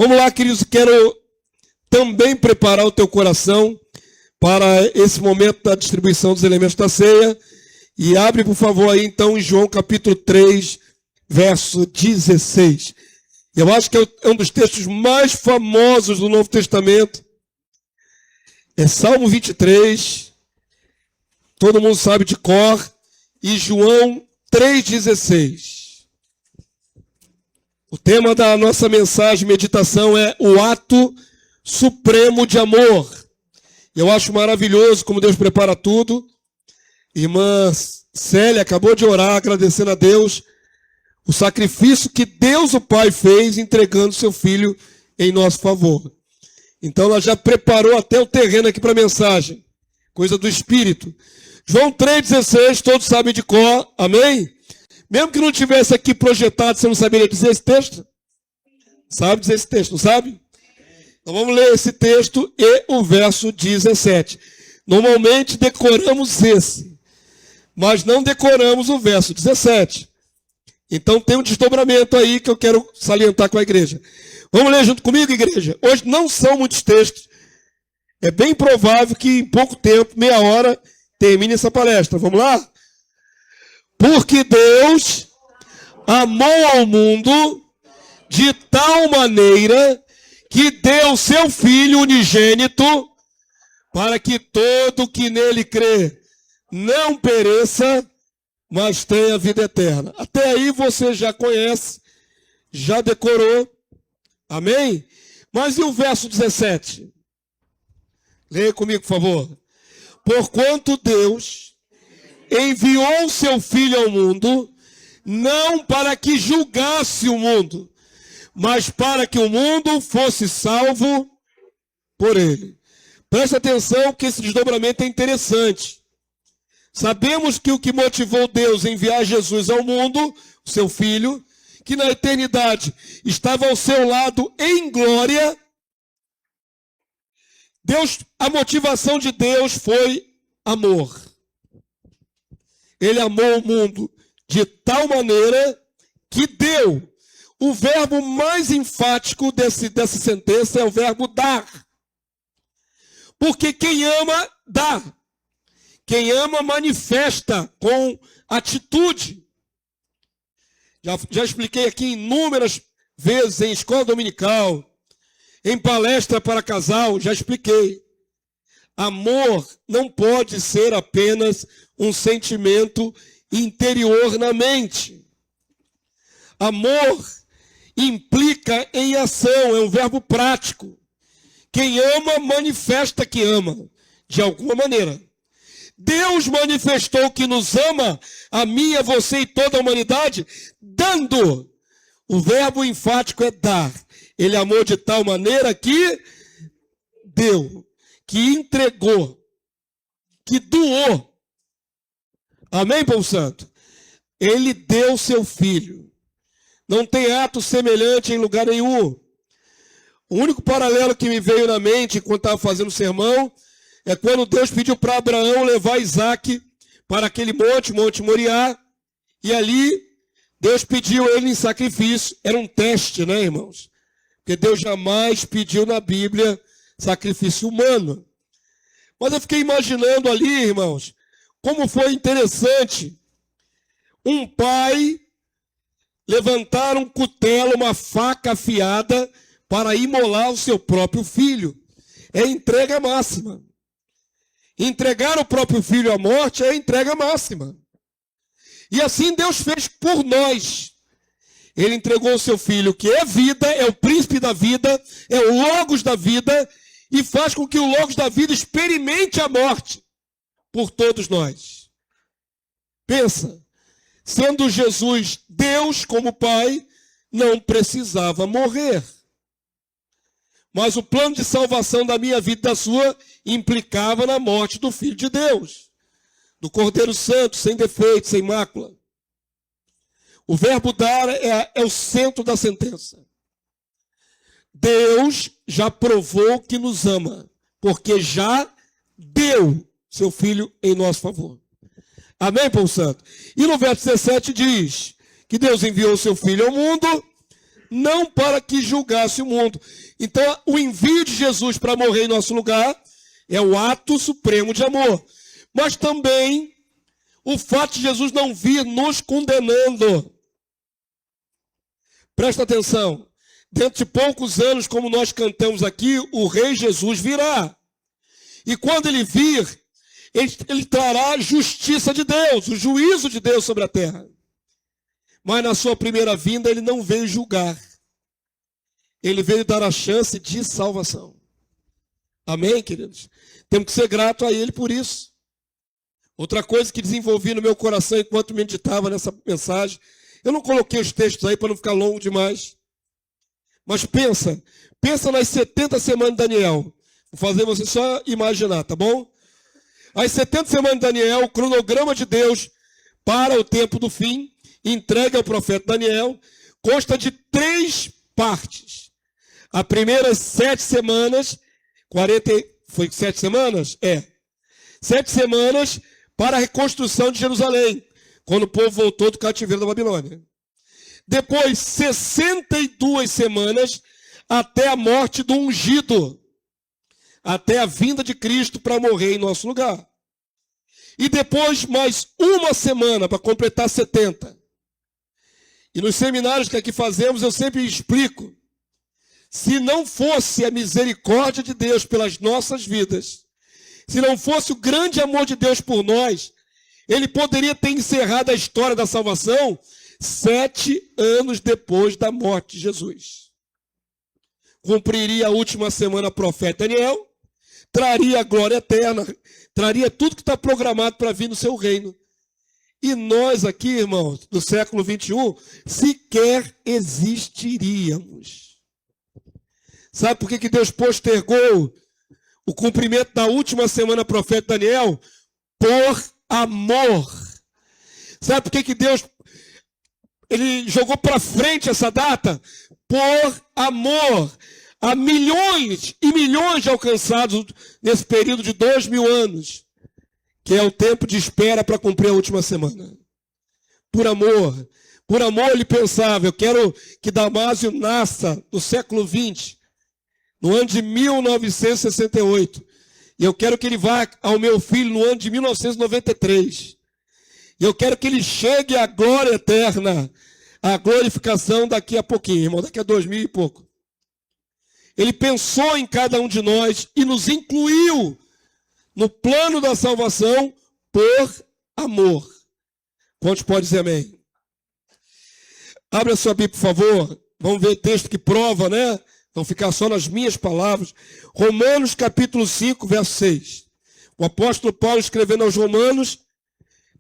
Vamos lá, queridos, quero também preparar o teu coração para esse momento da distribuição dos elementos da ceia. E abre, por favor, aí então em João capítulo 3, verso 16. Eu acho que é um dos textos mais famosos do Novo Testamento. É Salmo 23, todo mundo sabe de cor, e João 3,16. O tema da nossa mensagem, meditação, é o ato supremo de amor. Eu acho maravilhoso como Deus prepara tudo. Irmã Célia acabou de orar, agradecendo a Deus o sacrifício que Deus o Pai fez, entregando seu Filho em nosso favor. Então ela já preparou até o terreno aqui para a mensagem. Coisa do Espírito. João 3,16, todos sabem de cor, amém? Mesmo que não tivesse aqui projetado, você não saberia dizer esse texto? Sabe dizer esse texto, não sabe? Então vamos ler esse texto e o verso 17. Normalmente decoramos esse, mas não decoramos o verso 17. Então tem um desdobramento aí que eu quero salientar com a igreja. Vamos ler junto comigo, igreja? Hoje não são muitos textos. É bem provável que em pouco tempo, meia hora, termine essa palestra. Vamos lá? Porque Deus amou ao mundo de tal maneira que deu seu Filho unigênito para que todo que nele crê não pereça, mas tenha vida eterna. Até aí você já conhece, já decorou. Amém? Mas e o verso 17? Leia comigo, por favor. Porquanto Deus enviou seu Filho ao mundo, não para que julgasse o mundo, mas para que o mundo fosse salvo por ele. Preste atenção que esse desdobramento é interessante. Sabemos que o que motivou Deus a enviar Jesus ao mundo, o seu Filho, que na eternidade estava ao seu lado em glória, a motivação de Deus foi amor. Ele amou o mundo de tal maneira que deu. O verbo mais enfático dessa sentença é o verbo dar. Porque quem ama, dá. Quem ama, manifesta com atitude. Já expliquei aqui inúmeras vezes em escola dominical, em palestra para casal, já expliquei. Amor não pode ser apenas um sentimento interior na mente. Amor implica em ação, é um verbo prático. Quem ama, manifesta que ama, de alguma maneira. Deus manifestou que nos ama, a mim, a você e toda a humanidade, dando. O verbo enfático é dar. Ele amou de tal maneira que deu, que entregou, que doou. Amém, povo santo? Ele deu seu Filho. Não tem ato semelhante em lugar nenhum. O único paralelo que me veio na mente enquanto estava fazendo o sermão é quando Deus pediu para Abraão levar Isaac para aquele Monte Moriá, e ali Deus pediu ele em sacrifício. Era um teste, né, irmãos? Porque Deus jamais pediu na Bíblia sacrifício humano. Mas eu fiquei imaginando ali, irmãos, como foi interessante um pai levantar um cutelo, uma faca afiada, para imolar o seu próprio filho. É entrega máxima. Entregar o próprio filho à morte é entrega máxima. E assim Deus fez por nós. Ele entregou o seu filho, que é vida, é o príncipe da vida, é o logos da vida, e faz com que o logos da vida experimente a morte por todos nós. Pensa, sendo Jesus Deus como Pai, não precisava morrer. Mas o plano de salvação da minha vida e da sua implicava na morte do Filho de Deus, do Cordeiro Santo, sem defeito, sem mácula. O verbo dar é o centro da sentença. Deus já provou que nos ama, porque já deu seu Filho em nosso favor. Amém, povo santo? E no verso 17 diz que Deus enviou o seu Filho ao mundo, não para que julgasse o mundo. Então, o envio de Jesus para morrer em nosso lugar é o ato supremo de amor. Mas também o fato de Jesus não vir nos condenando. Presta atenção. Dentro de poucos anos, como nós cantamos aqui, o Rei Jesus virá. E quando ele vir, ele trará a justiça de Deus, o juízo de Deus sobre a terra. Mas na sua primeira vinda, ele não veio julgar. Ele veio dar a chance de salvação. Amém, queridos? Temos que ser gratos a ele por isso. Outra coisa que desenvolvi no meu coração enquanto meditava nessa mensagem, eu não coloquei os textos aí para não ficar longo demais. Mas pensa nas 70 semanas de Daniel. Vou fazer você só imaginar, tá bom? As 70 semanas de Daniel, o cronograma de Deus para o tempo do fim, entregue ao profeta Daniel, consta de 3 partes. As primeiras 7 semanas, foi 7 semanas? 7 semanas para a reconstrução de Jerusalém, quando o povo voltou do cativeiro da Babilônia. Depois, 62 semanas até a morte do ungido, até a vinda de Cristo para morrer em nosso lugar. E depois, mais uma semana para completar 70. E nos seminários que aqui fazemos, eu sempre explico. Se não fosse a misericórdia de Deus pelas nossas vidas, se não fosse o grande amor de Deus por nós, ele poderia ter encerrado a história da salvação 7 anos depois da morte de Jesus. Cumpriria a última semana profeta Daniel, traria a glória eterna, traria tudo que está programado para vir no seu reino. E nós aqui, irmãos, do século 21, sequer existiríamos. Sabe por que Deus postergou o cumprimento da última semana profeta Daniel? Por amor. Sabe por que Deus ele jogou para frente essa data? Por amor. Há milhões e milhões de alcançados nesse período de 2000 anos, que é o tempo de espera para cumprir a última semana. Por amor. Por amor ele pensava, eu quero que Damásio nasça no século 20, no ano de 1968. E eu quero que ele vá ao meu filho no ano de 1993. E eu quero que ele chegue à glória eterna, à glorificação daqui a pouquinho, irmão, daqui a 2000 e pouco. Ele pensou em cada um de nós e nos incluiu no plano da salvação por amor. Quantos podem dizer amém? Abra a sua Bíblia, por favor. Vamos ver o texto que prova, né? Não ficar só nas minhas palavras. Romanos capítulo 5, verso 6. O apóstolo Paulo, escrevendo aos Romanos,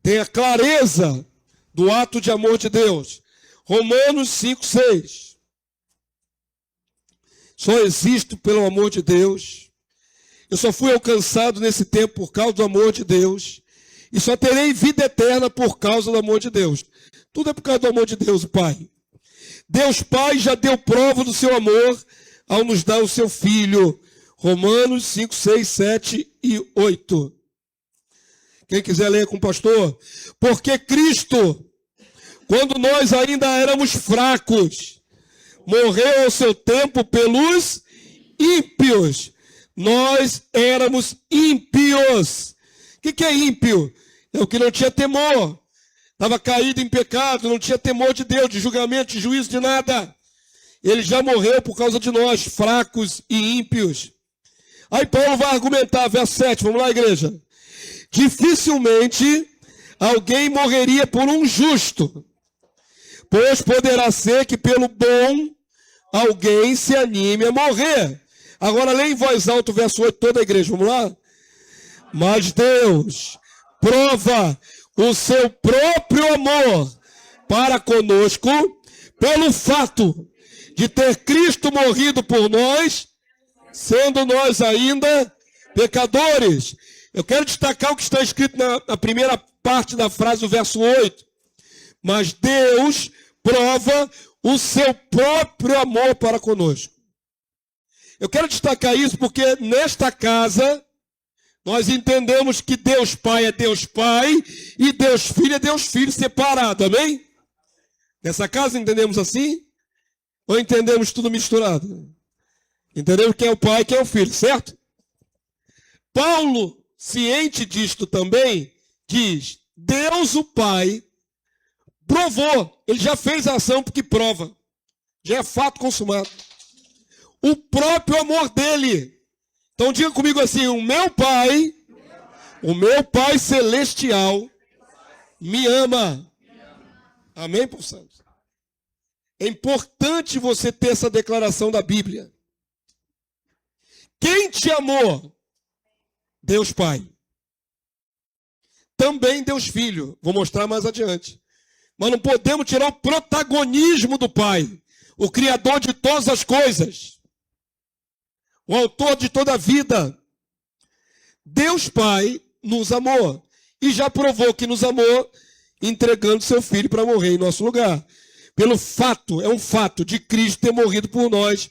tem a clareza do ato de amor de Deus. Romanos 5, 6. Só existo pelo amor de Deus. Eu só fui alcançado nesse tempo por causa do amor de Deus. E só terei vida eterna por causa do amor de Deus. Tudo é por causa do amor de Deus, o Pai. Deus Pai já deu prova do seu amor ao nos dar o seu Filho. Romanos 5, 6, 7 e 8. Quem quiser ler com o pastor. Porque Cristo, quando nós ainda éramos fracos, morreu ao seu tempo pelos ímpios. Nós éramos ímpios. O que é ímpio? É o que não tinha temor. Estava caído em pecado, não tinha temor de Deus, de julgamento, de juízo, de nada. Ele já morreu por causa de nós, fracos e ímpios. Aí Paulo vai argumentar, verso 7, vamos lá, igreja. Dificilmente alguém morreria por um justo, pois poderá ser que pelo bom alguém se anime a morrer. Agora lê em voz alta o verso 8, toda a igreja, vamos lá? Mas Deus prova o seu próprio amor para conosco pelo fato de ter Cristo morrido por nós, sendo nós ainda pecadores. Eu quero destacar o que está escrito na primeira parte da frase do verso 8. Mas Deus prova o seu próprio amor para conosco. Eu quero destacar isso porque nesta casa nós entendemos que Deus Pai é Deus Pai e Deus Filho é Deus Filho separado, amém? Nessa casa entendemos assim? Ou entendemos tudo misturado? Entendemos quem é o pai e quem é o filho, certo? Paulo, ciente disto também, diz: Deus, o Pai, provou. Ele já fez a ação porque prova. Já é fato consumado. O próprio amor dele. Então diga comigo assim: o meu Pai celestial, me ama. Amém, por santos? É importante você ter essa declaração da Bíblia. Quem te amou? Deus Pai. Também Deus Filho. Vou mostrar mais adiante. Mas não podemos tirar o protagonismo do Pai, o Criador de todas as coisas, o Autor de toda a vida. Deus Pai nos amou e já provou que nos amou entregando seu Filho para morrer em nosso lugar. Pelo fato, é um fato de Cristo ter morrido por nós,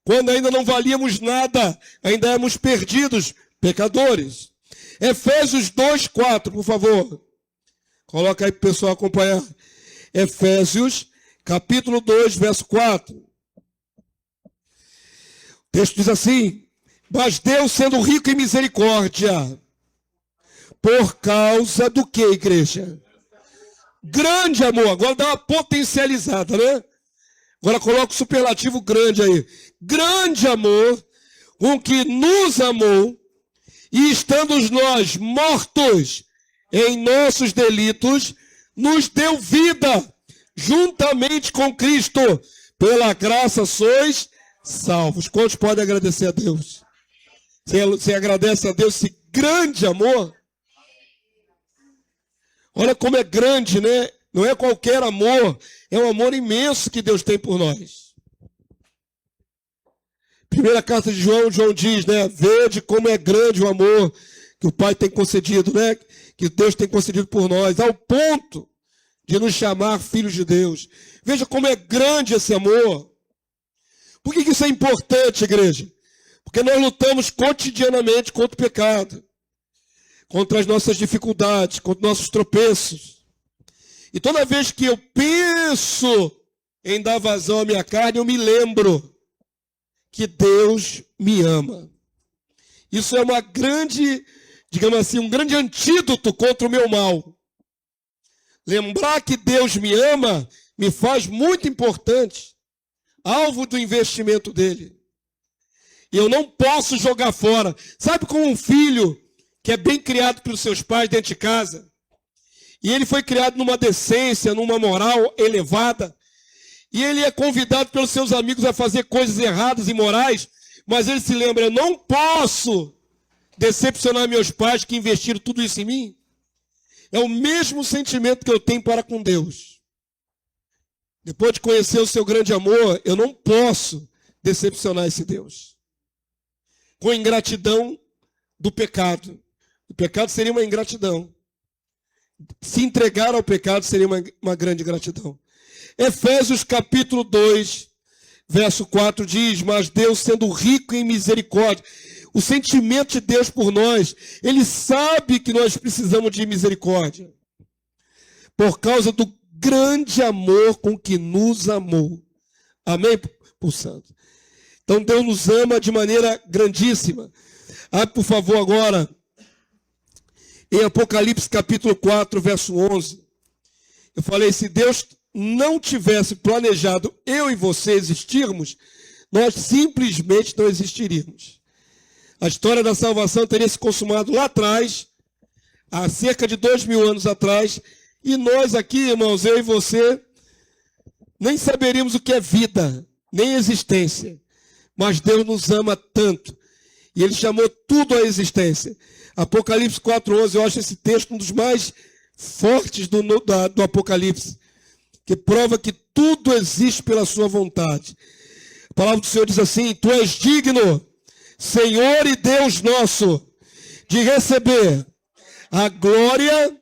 quando ainda não valíamos nada, ainda éramos perdidos, pecadores. Efésios 2:4, por favor. Coloca aí para o pessoal acompanhar. Efésios, capítulo 2, verso 4. O texto diz assim: mas Deus, sendo rico em misericórdia, por causa do que, igreja? Grande amor. Agora dá uma potencializada, né? Agora coloca o superlativo grande aí. Grande amor com que nos amou, e estando nós mortos em nossos delitos, nos deu vida juntamente com Cristo. Pela graça sois salvos. Quantos podem agradecer a Deus? Você agradece a Deus esse grande amor? Olha como é grande, né? Não é qualquer amor, é um amor imenso que Deus tem por nós. Primeira carta de João, João diz, né? Vede como é grande o amor que o Pai tem concedido, né? Que Deus tem concedido por nós, ao ponto de nos chamar filhos de Deus. Veja como é grande esse amor. Por que isso é importante, igreja? Porque nós lutamos cotidianamente contra o pecado, contra as nossas dificuldades, contra nossos tropeços. E toda vez que eu penso em dar vazão à minha carne, eu me lembro que Deus me ama. Isso é uma grande, digamos assim, um grande antídoto contra o meu mal. Lembrar que Deus me ama me faz muito importante, alvo do investimento dele. E eu não posso jogar fora. Sabe como um filho que é bem criado pelos seus pais dentro de casa, e ele foi criado numa decência, numa moral elevada, e ele é convidado pelos seus amigos a fazer coisas erradas e imorais, mas ele se lembra: eu não posso decepcionar meus pais que investiram tudo isso em mim. É o mesmo sentimento que eu tenho para com Deus. Depois de conhecer o seu grande amor, eu não posso decepcionar esse Deus com ingratidão do pecado. O pecado seria uma ingratidão. Se entregar ao pecado seria uma grande ingratidão. Efésios capítulo 2, verso 4 diz: mas Deus, sendo rico em misericórdia, o sentimento de Deus por nós, Ele sabe que nós precisamos de misericórdia, por causa do grande amor com que nos amou. Amém, por santo? Então Deus nos ama de maneira grandíssima. Por favor, agora, em Apocalipse capítulo 4, verso 11. Eu falei: se Deus não tivesse planejado eu e você existirmos, nós simplesmente não existiríamos. A história da salvação teria se consumado lá atrás, há cerca de 2000 anos atrás, e nós aqui, irmãos, eu e você, nem saberíamos o que é vida, nem existência. Mas Deus nos ama tanto, e Ele chamou tudo à existência. Apocalipse 4:11, eu acho esse texto um dos mais fortes do Apocalipse, que prova que tudo existe pela sua vontade. A palavra do Senhor diz assim: tu és digno, Senhor e Deus nosso, de receber a glória,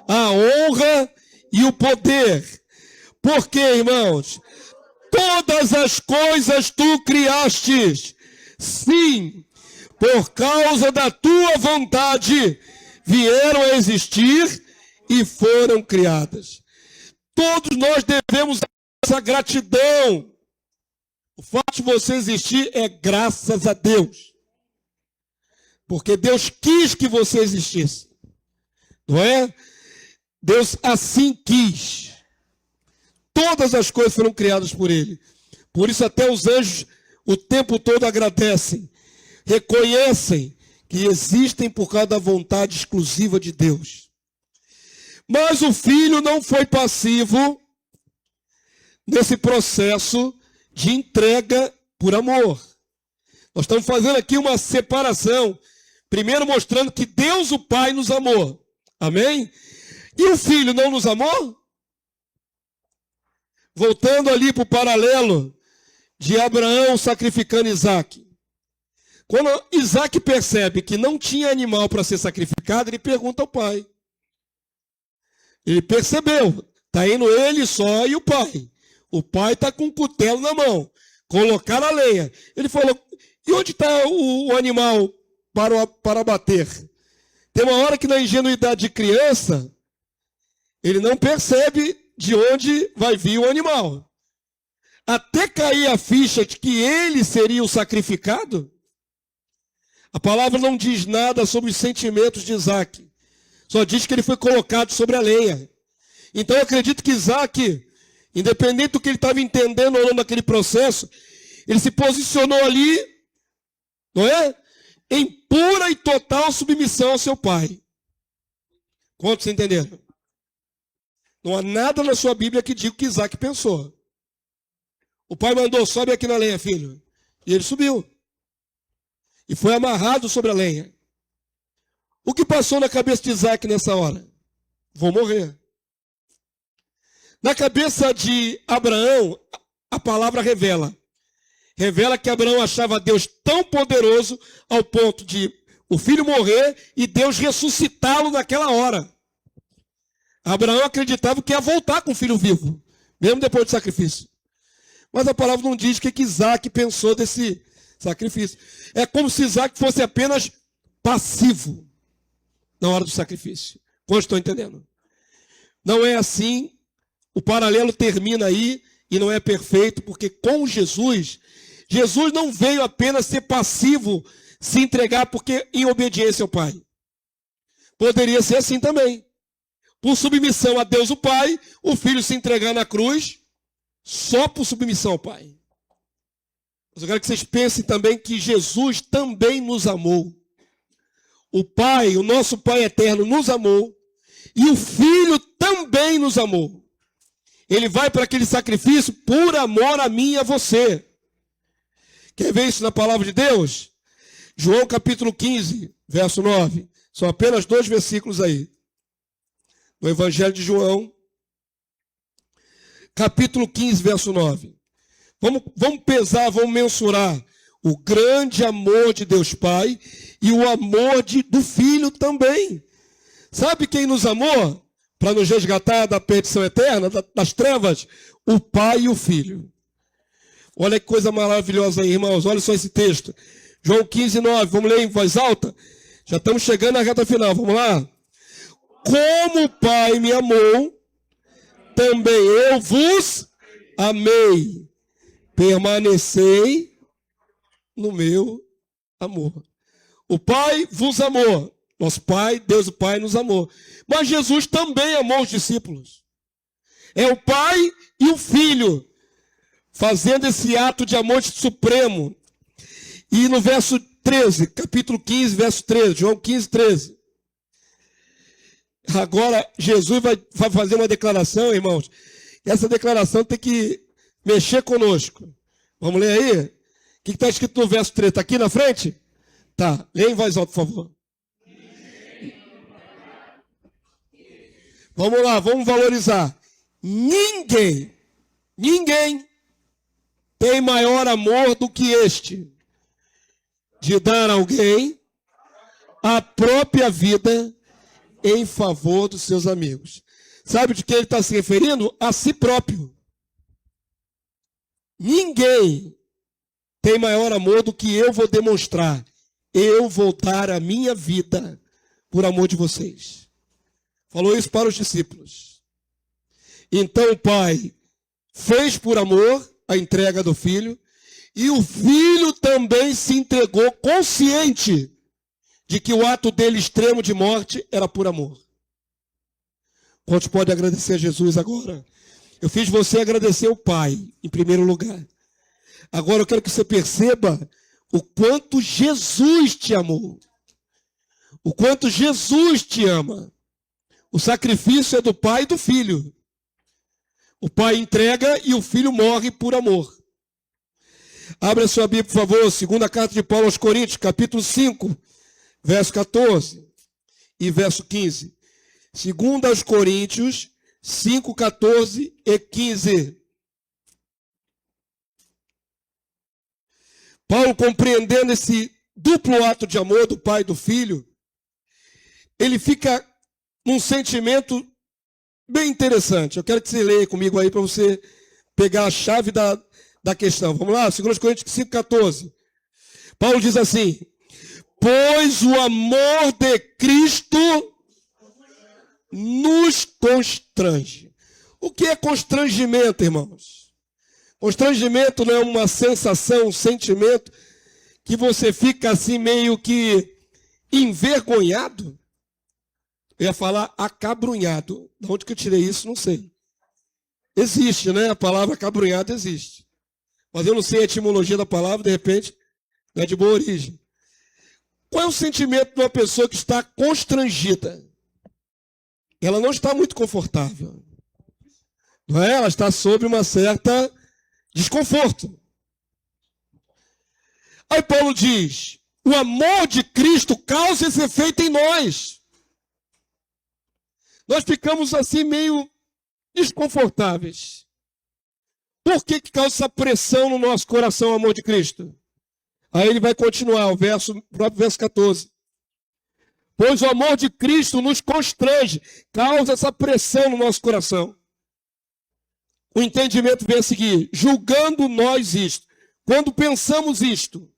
a honra e o poder. Porque, irmãos, todas as coisas tu criastes, sim, por causa da tua vontade, vieram a existir e foram criadas. Todos nós devemos essa gratidão O fato de você existir é graças a Deus. Porque Deus quis que você existisse. Não é? Deus assim quis. Todas as coisas foram criadas por Ele. Por isso até os anjos o tempo todo agradecem. Reconhecem que existem por causa da vontade exclusiva de Deus. Mas o Filho não foi passivo nesse processo de entrega por amor. Nós estamos fazendo aqui uma separação. Primeiro mostrando que Deus o Pai nos amou. Amém? E o Filho não nos amou? Voltando ali para o paralelo de Abraão sacrificando Isaac. Quando Isaac percebe que não tinha animal para ser sacrificado, ele pergunta ao pai. Ele percebeu. Está indo ele só e o pai. O pai está com um cutelo na mão. Colocaram a lenha. Ele falou, e onde está o animal para bater? Tem uma hora que na ingenuidade de criança, ele não percebe de onde vai vir o animal. Até cair a ficha de que ele seria o sacrificado, a palavra não diz nada sobre os sentimentos de Isaac. Só diz que ele foi colocado sobre a lenha. Então eu acredito que Isaac, independente do que ele estava entendendo ou não naquele processo, ele se posicionou ali, não é? Em pura e total submissão ao seu pai. Quantos entenderam? Não há nada na sua Bíblia que diga o que Isaac pensou. O pai mandou, sobe aqui na lenha, filho. E ele subiu. E foi amarrado sobre a lenha. O que passou na cabeça de Isaac nessa hora? Vou morrer. Na cabeça de Abraão, a palavra revela. Revela que Abraão achava Deus tão poderoso ao ponto de o filho morrer e Deus ressuscitá-lo naquela hora. Abraão acreditava que ia voltar com o filho vivo, mesmo depois do sacrifício. Mas a palavra não diz o que Isaac pensou desse sacrifício. É como se Isaac fosse apenas passivo na hora do sacrifício. Quantos estão entendendo? Não é assim. O paralelo termina aí e não é perfeito, porque com Jesus, Jesus não veio apenas ser passivo, se entregar porque em obediência ao Pai. Poderia ser assim também. Por submissão a Deus o Pai, o Filho se entregar na cruz, só por submissão ao Pai. Mas eu quero que vocês pensem também que Jesus também nos amou. O Pai, o nosso Pai eterno, nos amou. E o Filho também nos amou. Ele vai para aquele sacrifício por amor a mim e a você. Quer ver isso na palavra de Deus? João capítulo 15, verso 9. São apenas 2 versículos aí. No Evangelho de João, capítulo 15, verso 9. Vamos pesar, vamos mensurar o grande amor de Deus Pai e o amor do Filho também. Sabe quem nos amou para nos resgatar da perdição eterna, das trevas? O Pai e o Filho. Olha que coisa maravilhosa aí, irmãos. Olha só esse texto. João 15, 9. Vamos ler em voz alta? Já estamos chegando na reta final. Vamos lá? Como o Pai me amou, também eu vos amei. Permanecei no meu amor. O Pai vos amou. Nosso Pai, Deus o Pai, nos amou. Mas Jesus também amou os discípulos. É o Pai e o Filho fazendo esse ato de amor supremo. E no verso 13, capítulo 15, verso 13, João 15, 13. Agora, Jesus vai fazer uma declaração, irmãos. Essa declaração tem que mexer conosco. Vamos ler aí? O que está escrito no verso 13? Está aqui na frente? Tá. Leia em voz alta, por favor. Vamos lá, vamos valorizar. Ninguém tem maior amor do que este, de dar a alguém a própria vida em favor dos seus amigos. Sabe de que ele está se referindo? A si próprio. Ninguém tem maior amor do que eu vou demonstrar. Eu vou dar a minha vida por amor de vocês. Falou isso para os discípulos. Então o Pai fez por amor a entrega do Filho E o filho também se entregou consciente de que o ato dele extremo de morte era por amor. Quantos podem agradecer a Jesus agora? Eu fiz você agradecer o Pai, em primeiro lugar. Agora eu quero que você perceba o quanto Jesus te amou. O quanto Jesus te ama. O sacrifício é do Pai e do Filho. O Pai entrega e o Filho morre por amor. Abra sua Bíblia, por favor, segunda carta de Paulo aos Coríntios, capítulo 5, verso 14 e verso 15. Segunda aos Coríntios, 5, 14 e 15. Paulo, compreendendo esse duplo ato de amor do Pai e do Filho, ele fica num sentimento bem interessante. Eu quero que você leia comigo aí para você pegar a chave da questão. Vamos lá? 2 Coríntios 5, 14. Paulo diz assim: pois o amor de Cristo nos constrange. O que é constrangimento, irmãos? Constrangimento não é uma sensação, um sentimento que você fica assim meio que envergonhado? Eu ia falar acabrunhado. De onde que eu tirei isso? Não sei. Existe, né? A palavra acabrunhado existe. Mas eu não sei a etimologia da palavra, de repente, não é de boa origem. Qual é o sentimento de uma pessoa que está constrangida? Ela não está muito confortável. Não é? Ela está sob uma certa desconforto. Aí Paulo diz: o amor de Cristo causa esse efeito em nós. Nós ficamos assim meio desconfortáveis. Por que causa essa pressão no nosso coração, o amor de Cristo? Aí ele vai continuar, o próprio verso 14. Pois o amor de Cristo nos constrange, causa essa pressão no nosso coração. O entendimento vem a seguir: julgando nós isto, quando pensamos isto,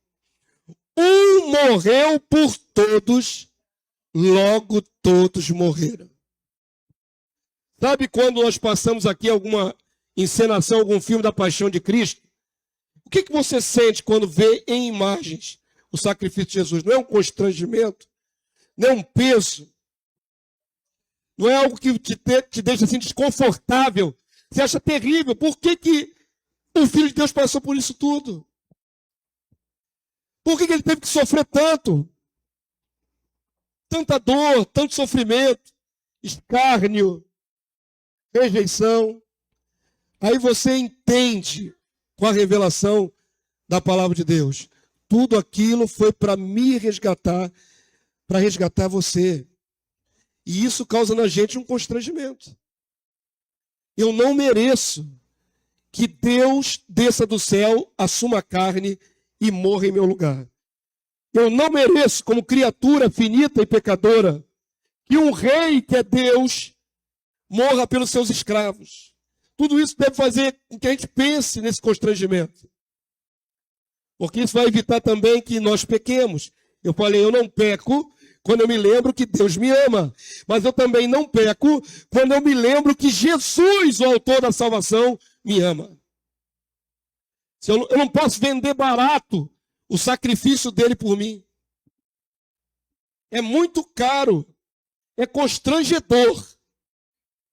um morreu por todos, logo todos morreram. Sabe quando nós passamos aqui alguma encenação, algum filme da Paixão de Cristo? O que você sente quando vê em imagens o sacrifício de Jesus? Não é um constrangimento? Não é um peso? Não é algo que te deixa assim desconfortável? Você acha terrível? Por que o Filho de Deus passou por isso tudo? Por que ele teve que sofrer tanto? Tanta dor, tanto sofrimento, escárnio, rejeição. Aí você entende, com a revelação da palavra de Deus, tudo aquilo foi para me resgatar, para resgatar você. E isso causa na gente um constrangimento. Eu não mereço que Deus desça do céu, assuma a carne e morra em meu lugar. Eu não mereço, como criatura finita e pecadora, que um rei que é Deus morra pelos seus escravos. Tudo isso deve fazer com que a gente pense nesse constrangimento. Porque isso vai evitar também que nós pequemos. Eu falei, eu não peco quando eu me lembro que Deus me ama. Mas eu também não peco quando eu me lembro que Jesus, o autor da salvação, me ama. Eu não posso vender barato o sacrifício dele por mim. É muito caro. É constrangedor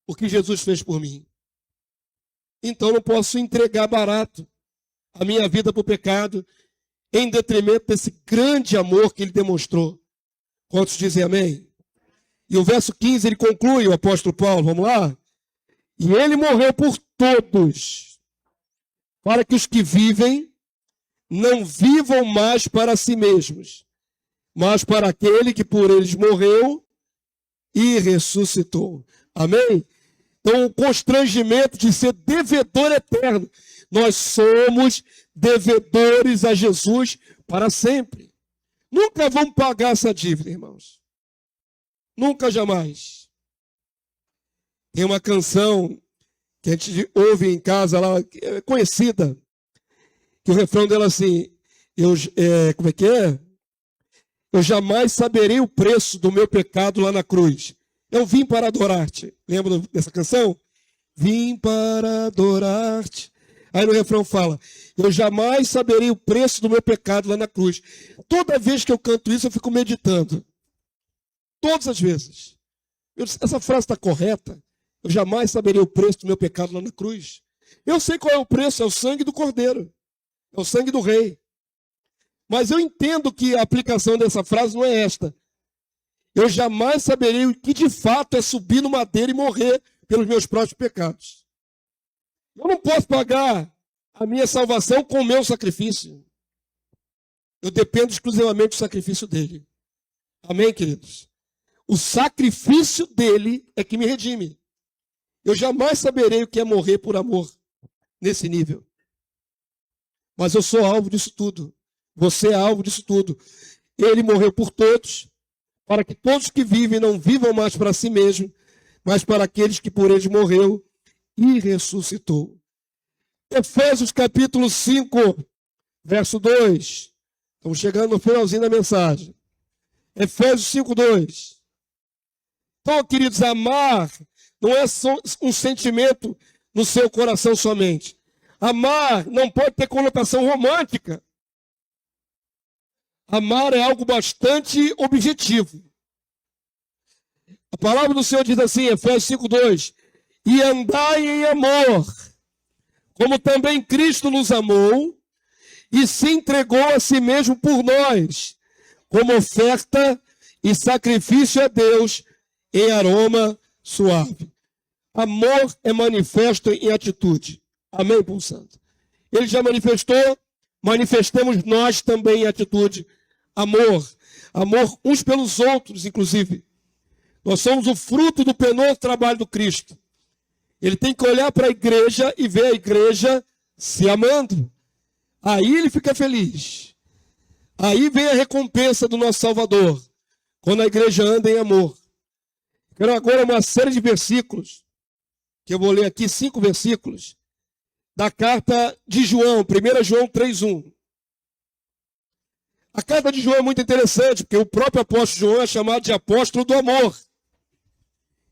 o que Jesus fez por mim. Então eu não posso entregar barato a minha vida para o pecado em detrimento desse grande amor que ele demonstrou. Quantos dizem amém? E o verso 15 ele conclui, o apóstolo Paulo, vamos lá? E ele morreu por todos, para que os que vivem não vivam mais para si mesmos, mas para aquele que por eles morreu e ressuscitou. Amém? Então, o constrangimento de ser devedor eterno. Nós somos devedores a Jesus para sempre. Nunca vamos pagar essa dívida, irmãos. Nunca, jamais. Tem uma canção que a gente ouve em casa lá, é conhecida, que o refrão dela é assim, como é que é? Eu jamais saberei o preço do meu pecado lá na cruz. Eu vim para adorar-te. Lembra dessa canção? Vim para adorar-te. Aí no refrão fala: eu jamais saberei o preço do meu pecado lá na cruz. Toda vez que eu canto isso, eu fico meditando. Todas as vezes. Essa frase está correta? Eu jamais saberei o preço do meu pecado lá na cruz. Eu sei qual é o preço, é o sangue do Cordeiro. É o sangue do Rei. Mas eu entendo que a aplicação dessa frase não é esta. Eu jamais saberei o que de fato é subir no madeiro e morrer pelos meus próprios pecados. Eu não posso pagar a minha salvação com o meu sacrifício. Eu dependo exclusivamente do sacrifício dele. Amém, queridos? O sacrifício dele é que me redime. Eu jamais saberei o que é morrer por amor nesse nível. Mas eu sou alvo disso tudo. Você é alvo disso tudo. Ele morreu por todos, para que todos que vivem não vivam mais para si mesmos, mas para aqueles que por eles morreu e ressuscitou. Efésios capítulo 5, verso 2. Estamos chegando no finalzinho da mensagem. Efésios 5, 2. Então, queridos, amar não é só um sentimento no seu coração somente. Amar não pode ter conotação romântica. Amar é algo bastante objetivo. A palavra do Senhor diz assim, Efésios 5, 2. E andai em amor, como também Cristo nos amou e se entregou a si mesmo por nós, como oferta e sacrifício a Deus em aroma suave. Amor é manifesto em atitude. Amém, Pai Santo? Ele já manifestou, manifestemos nós também em atitude. Amor. Amor uns pelos outros, inclusive. Nós somos o fruto do penoso trabalho do Cristo. Ele tem que olhar para a igreja e ver a igreja se amando. Aí ele fica feliz. Aí vem a recompensa do nosso Salvador, quando a igreja anda em amor. Quero agora uma série de versículos, que eu vou ler aqui, 5 versículos, da carta de João, 1 João 3,1. A carta de João é muito interessante, porque o próprio apóstolo João é chamado de apóstolo do amor.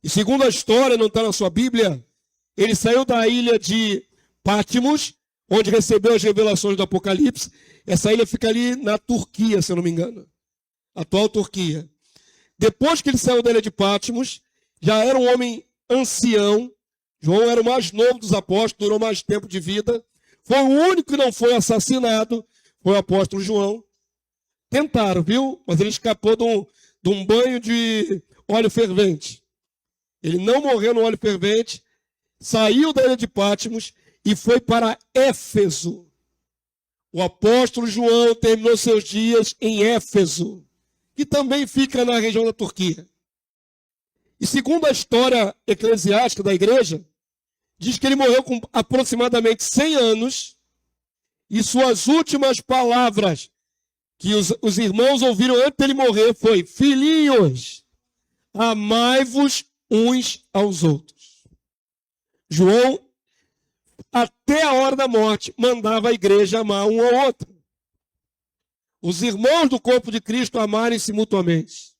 E segundo a história, não está na sua Bíblia, ele saiu da ilha de Patmos, onde recebeu as revelações do Apocalipse. Essa ilha fica ali na Turquia, se eu não me engano. Atual Turquia. Depois que ele saiu da ilha de Patmos, já era um homem ancião. João era o mais novo dos apóstolos, durou mais tempo de vida. Foi o único que não foi assassinado, foi o apóstolo João. Tentaram, viu? Mas ele escapou de um banho de óleo fervente. Ele não morreu no óleo fervente, saiu da ilha de Patmos e foi para Éfeso. O apóstolo João terminou seus dias em Éfeso, que também fica na região da Turquia. E segundo a história eclesiástica da igreja, diz que ele morreu com aproximadamente 100 anos e suas últimas palavras que os irmãos ouviram antes dele morrer foi: filhinhos, amai-vos uns aos outros. João, até a hora da morte, mandava a igreja amar um ao outro. Os irmãos do corpo de Cristo amarem-se mutuamente.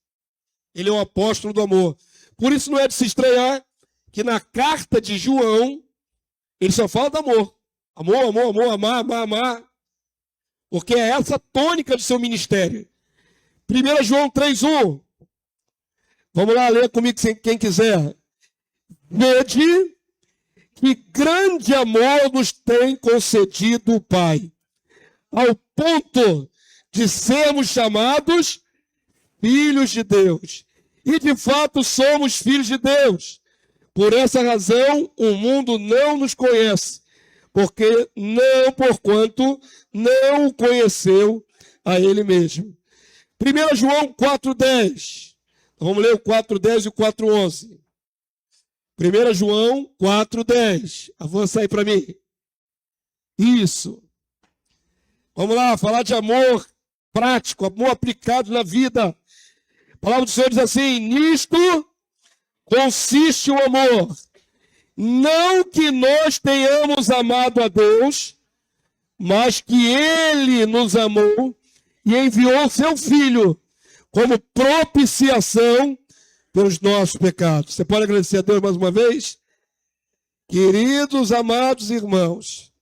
Ele é um apóstolo do amor. Por isso não é de se estranhar que na carta de João, ele só fala do amor. Amor, amor, amor, amar, amar, amar. Porque é essa a tônica do seu ministério. 1 João 3,1. Vamos lá, ler comigo quem quiser. Vede que grande amor nos tem concedido o Pai, ao ponto de sermos chamados filhos de Deus. E de fato somos filhos de Deus. Por essa razão o mundo não nos conhece, porquanto não o conheceu a ele mesmo. 1 João 4,10. Vamos ler o 4,10 e o 4,11. 1 João 4,10. Avança aí para mim. Isso. Vamos lá, falar de amor prático, amor aplicado na vida. A palavra do Senhor diz assim: nisto consiste o amor. Não que nós tenhamos amado a Deus, mas que Ele nos amou e enviou seu Filho como propiciação pelos nossos pecados. Você pode agradecer a Deus mais uma vez? Queridos, amados irmãos,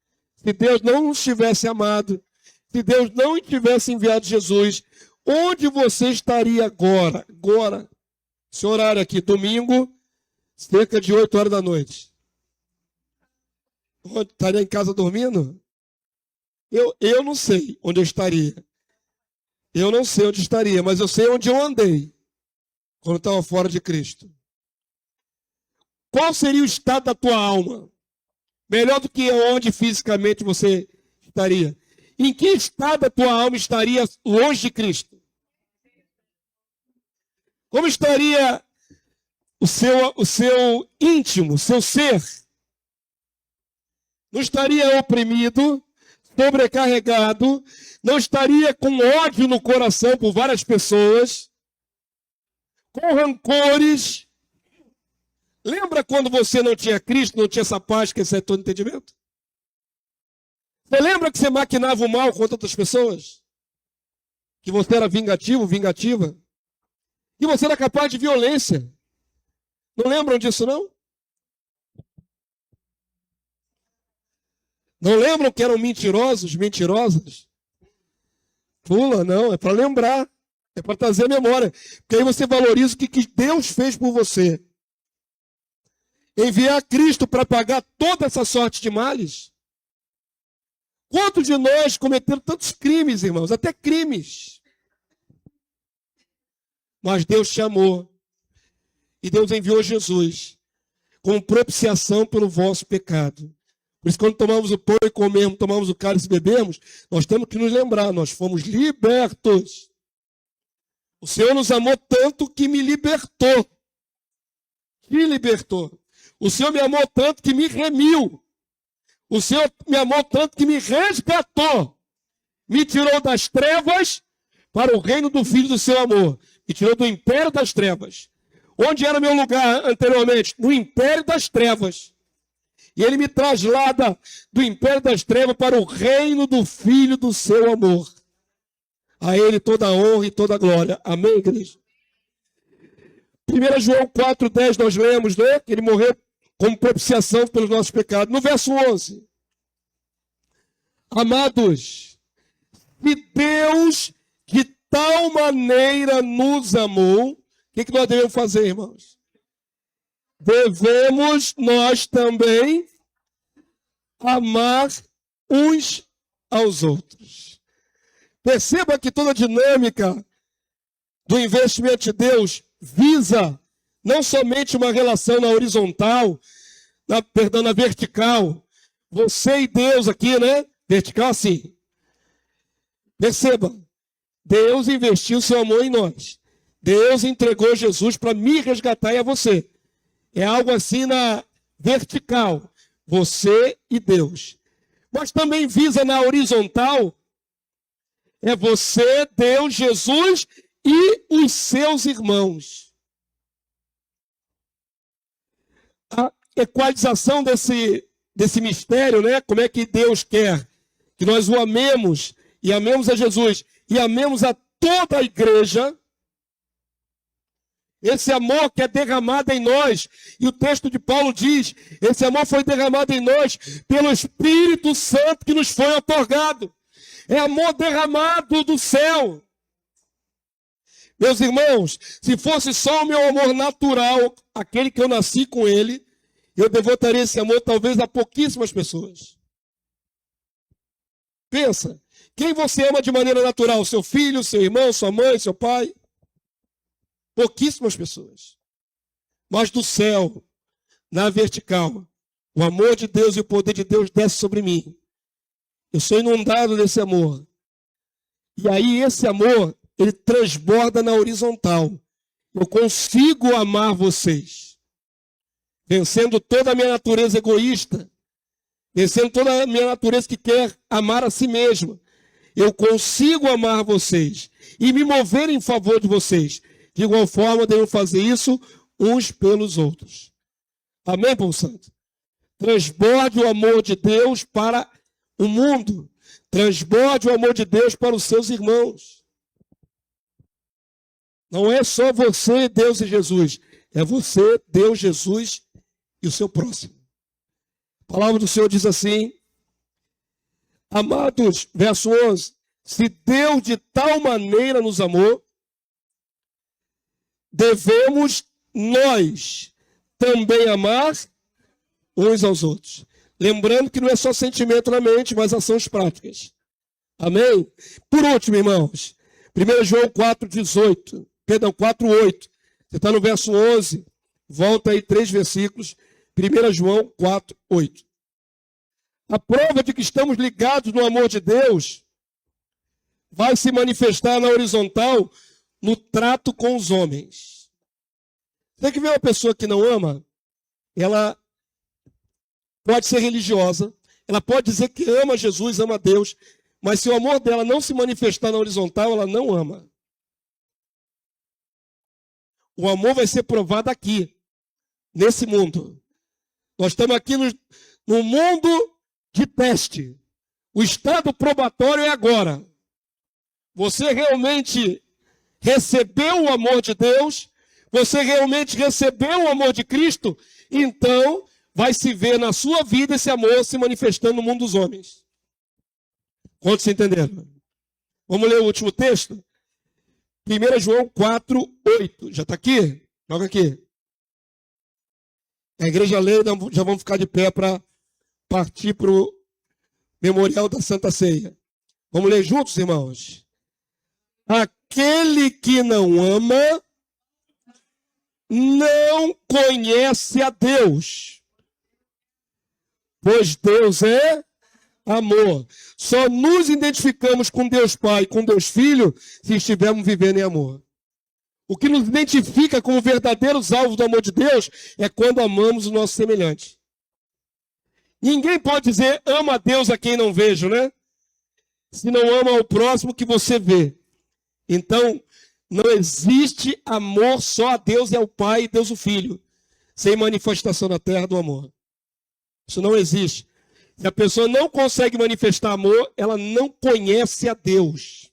se Deus não nos tivesse amado, se Deus não tivesse enviado Jesus, onde você estaria agora? Agora, esse horário aqui, domingo, cerca de 8 horas da noite. Onde, estaria em casa dormindo? Eu não sei onde eu estaria. Eu não sei onde estaria, mas eu sei onde eu andei quando estava fora de Cristo. Qual seria o estado da tua alma? Melhor do que onde fisicamente você estaria. Em que estado a tua alma estaria longe de Cristo? Como estaria o seu íntimo, o seu ser? Não estaria oprimido, sobrecarregado, não estaria com ódio no coração por várias pessoas, com rancores. Lembra quando você não tinha Cristo, não tinha essa paz que excede todo entendimento? Você lembra que você maquinava o mal contra outras pessoas? Que você era vingativo, vingativa? E você era capaz de violência? Não lembram disso, não? Não lembram que eram mentirosos, mentirosas? Pula, não, é para lembrar. É para trazer a memória. Porque aí você valoriza o que Deus fez por você. Enviar Cristo para pagar toda essa sorte de males? Quantos de nós cometeram tantos crimes, irmãos? Até crimes. Mas Deus te amou. E Deus enviou Jesus como propiciação pelo vosso pecado. Por isso, quando tomamos o pão e comemos, tomamos o cálice e bebemos, nós temos que nos lembrar, nós fomos libertos. O Senhor nos amou tanto que me libertou. Me libertou. O Senhor me amou tanto que me remiu. O Senhor me amou tanto que me resgatou. Me tirou das trevas para o reino do Filho do seu amor. Me tirou do império das trevas. Onde era meu lugar anteriormente? No império das trevas. E ele me traslada do império das trevas para o reino do Filho do seu amor. A ele toda a honra e toda a glória. Amém, igreja? 1 João 4,10 nós lemos, né? Que ele morreu como propiciação pelos nossos pecados. No verso 11. Amados, se Deus de tal maneira nos amou, o que nós devemos fazer, irmãos? Devemos nós também amar uns aos outros. Perceba que toda a dinâmica do investimento de Deus visa não somente uma relação na horizontal, na vertical. Você e Deus aqui, né? Vertical assim. Perceba, Deus investiu seu amor em nós. Deus entregou Jesus para me resgatar e a você. É algo assim na vertical, você e Deus. Mas também visa na horizontal, é você, Deus, Jesus e os seus irmãos. A equalização desse mistério, né? Como é que Deus quer que nós o amemos e amemos a Jesus e amemos a toda a igreja. Esse amor que é derramado em nós, e o texto de Paulo diz, esse amor foi derramado em nós pelo Espírito Santo que nos foi otorgado. É amor derramado do céu. Meus irmãos, se fosse só o meu amor natural, aquele que eu nasci com ele, eu devotaria esse amor talvez a pouquíssimas pessoas. Pensa, quem você ama de maneira natural? Seu filho, seu irmão, sua mãe, seu pai? Pouquíssimas pessoas. Mas do céu, na vertical, o amor de Deus e o poder de Deus desce sobre mim. Eu sou inundado desse amor. E aí esse amor, ele transborda na horizontal. Eu consigo amar vocês. Vencendo toda a minha natureza egoísta. Vencendo toda a minha natureza que quer amar a si mesma. Eu consigo amar vocês. E me mover em favor de vocês. De igual forma, devo fazer isso uns pelos outros. Amém, povo santo? Transborde o amor de Deus para o mundo. Transborde o amor de Deus para os seus irmãos. Não é só você, Deus e Jesus. É você, Deus, Jesus e o seu próximo. A palavra do Senhor diz assim, Amados, verso 11, se Deus de tal maneira nos amou, devemos nós também amar uns aos outros. Lembrando que não é só sentimento na mente, mas ações práticas. Amém? Por último, irmãos, 1 João 4,8. Você está no verso 11. Volta aí 3 versículos. 1 João 4,8. A prova de que estamos ligados no amor de Deus vai se manifestar na horizontal no trato com os homens. Tem que ver uma pessoa que não ama, ela pode ser religiosa, ela pode dizer que ama Jesus, ama Deus, mas se o amor dela não se manifestar na horizontal, ela não ama. O amor vai ser provado aqui, nesse mundo. Nós estamos aqui no mundo de teste. O estado probatório é agora. Você realmente recebeu o amor de Deus? Você realmente recebeu o amor de Cristo? Então, vai se ver na sua vida esse amor se manifestando no mundo dos homens. Quantos entenderam? Vamos ler o último texto? 1 João 4,8. Já está aqui? Joga aqui. A igreja lê, já vamos ficar de pé para partir para o memorial da Santa Ceia. Vamos ler juntos, irmãos? Aquele que não ama não conhece a Deus, pois Deus é amor. Só nos identificamos com Deus Pai, com Deus Filho, se estivermos vivendo em amor. O que nos identifica como verdadeiros alvos do amor de Deus é quando amamos o nosso semelhante. Ninguém pode dizer ama a Deus a quem não vejo, né? Se não ama ao próximo que você vê. Então, não existe amor só a Deus e ao Pai e Deus o Filho, sem manifestação na terra do amor. Isso não existe. Se a pessoa não consegue manifestar amor, ela não conhece a Deus.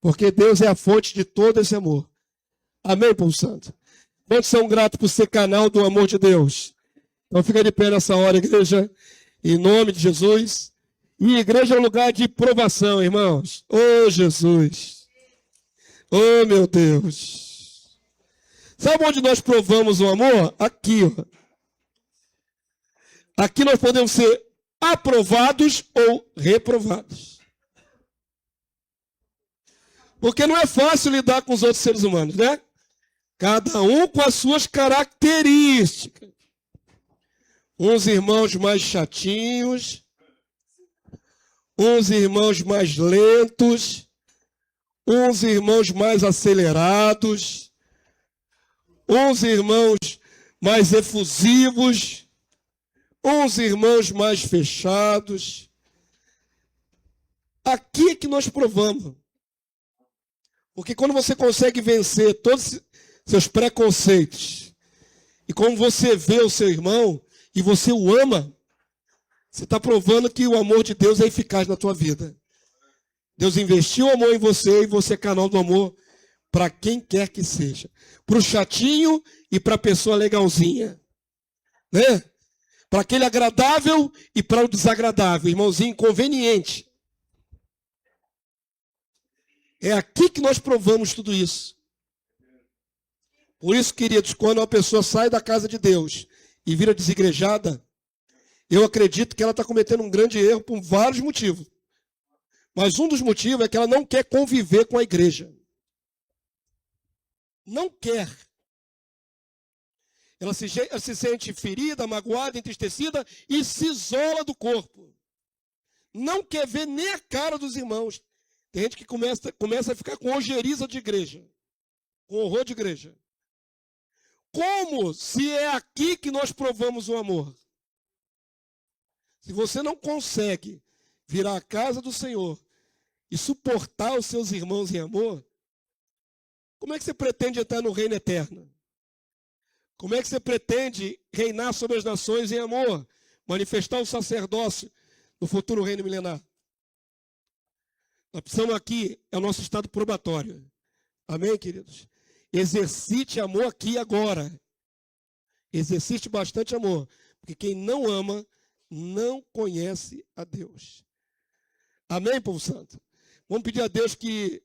Porque Deus é a fonte de todo esse amor. Amém, povo santo? Quantos são gratos por ser canal do amor de Deus? Então fica de pé nessa hora, igreja, em nome de Jesus. E igreja é um lugar de provação, irmãos. Oh, Jesus. Oh, meu Deus. Sabe onde nós provamos o amor? Aqui, ó. Aqui nós podemos ser aprovados ou reprovados. Porque não é fácil lidar com os outros seres humanos, né? Cada um com as suas características. Uns irmãos mais chatinhos, uns irmãos mais lentos, uns irmãos mais acelerados, uns irmãos mais efusivos, uns irmãos mais fechados. Aqui é que nós provamos. Porque quando você consegue vencer todos os seus preconceitos, e como você vê o seu irmão, e você o ama, você está provando que o amor de Deus é eficaz na tua vida. Deus investiu o amor em você, e você é canal do amor para quem quer que seja. Para o chatinho e para a pessoa legalzinha. Né? Para aquele agradável e para o desagradável, irmãozinho inconveniente. É aqui que nós provamos tudo isso. Por isso, queridos, quando uma pessoa sai da casa de Deus e vira desigrejada, eu acredito que ela está cometendo um grande erro por vários motivos. Mas um dos motivos é que ela não quer conviver com a igreja. Não quer. Ela se sente ferida, magoada, entristecida e se isola do corpo. Não quer ver nem a cara dos irmãos. Tem gente que começa a ficar com ojeriza de igreja. Com horror de igreja. Como se é aqui que nós provamos o amor? Se você não consegue virar a casa do Senhor e suportar os seus irmãos em amor, como é que você pretende entrar no reino eterno? Como é que você pretende reinar sobre as nações em amor? Manifestar o sacerdócio no futuro reino milenar? Nós precisamos aqui, é o nosso estado probatório. Amém, queridos? Exercite amor aqui e agora. Exercite bastante amor. Porque quem não ama, não conhece a Deus. Amém, povo santo? Vamos pedir a Deus que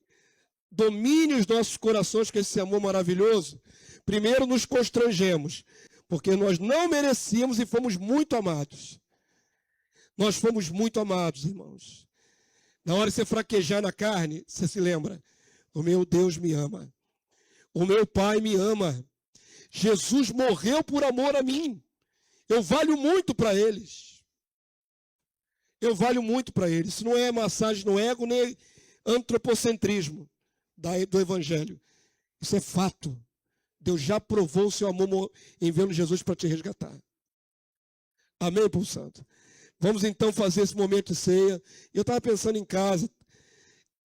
domine os nossos corações com esse amor maravilhoso. Primeiro nos constrangemos, porque nós não merecíamos e fomos muito amados. Nós fomos muito amados, irmãos. Na hora de você fraquejar na carne, você se lembra: o meu Deus me ama. O meu Pai me ama. Jesus morreu por amor a mim. Eu valho muito para eles. Eu valho muito para eles. Isso não é massagem no ego, nem antropocentrismo do Evangelho. Isso é fato. Deus já provou o seu amor enviando Jesus para te resgatar. Amém, povo santo? Vamos então fazer esse momento de ceia. Eu estava pensando em casa.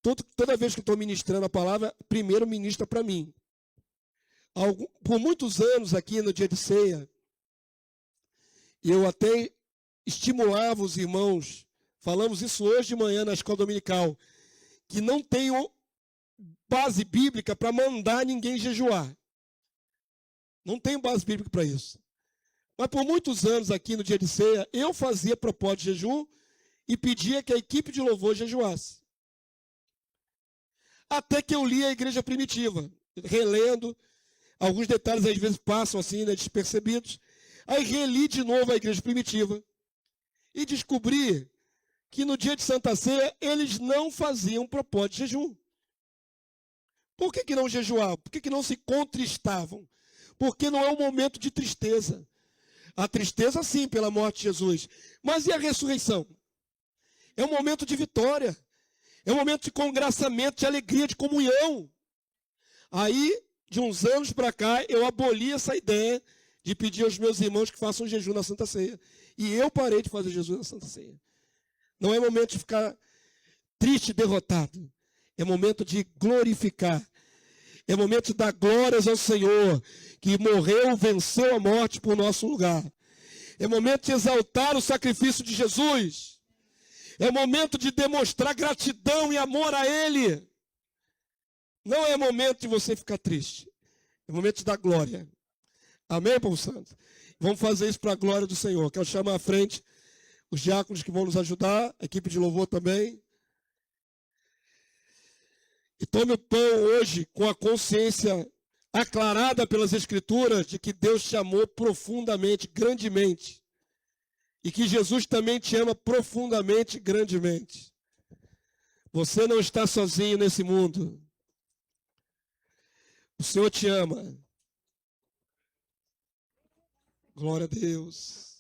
Toda vez que eu estou ministrando a palavra, primeiro ministra para mim. Por muitos anos aqui no dia de ceia, eu até estimulava os irmãos, falamos isso hoje de manhã na escola dominical, que não tenho base bíblica para mandar ninguém jejuar. Não tenho base bíblica para isso. Mas por muitos anos aqui no dia de ceia, eu fazia propósito de jejum e pedia que a equipe de louvor jejuasse. Até que eu li a igreja primitiva, relendo, alguns detalhes às vezes passam assim, né, despercebidos. Aí reli de novo a igreja primitiva e descobri que no dia de Santa Ceia eles não faziam propósito de jejum. Por que não jejuavam? Por que não se contristavam? Porque não é um momento de tristeza. A tristeza, sim, pela morte de Jesus. Mas e a ressurreição? É um momento de vitória. É um momento de congraçamento, de alegria, de comunhão. Aí, de uns anos para cá, eu aboli essa ideia de pedir aos meus irmãos que façam jejum na Santa Ceia. E eu parei de fazer jejum na Santa Ceia. Não é momento de ficar triste e derrotado. É momento de glorificar. É momento de dar glórias ao Senhor, que morreu, venceu a morte por nosso lugar. É momento de exaltar o sacrifício de Jesus. É momento de demonstrar gratidão e amor a Ele. Não é momento de você ficar triste. É momento de dar glória. Amém, povo santo? Vamos fazer isso para a glória do Senhor. Quero chamar à frente os diáconos que vão nos ajudar, a equipe de louvor também. E tome o pão hoje com a consciência aclarada pelas Escrituras de que Deus te amou profundamente, grandemente. E que Jesus também te ama profundamente, grandemente. Você não está sozinho nesse mundo. O Senhor te ama. Glória a Deus.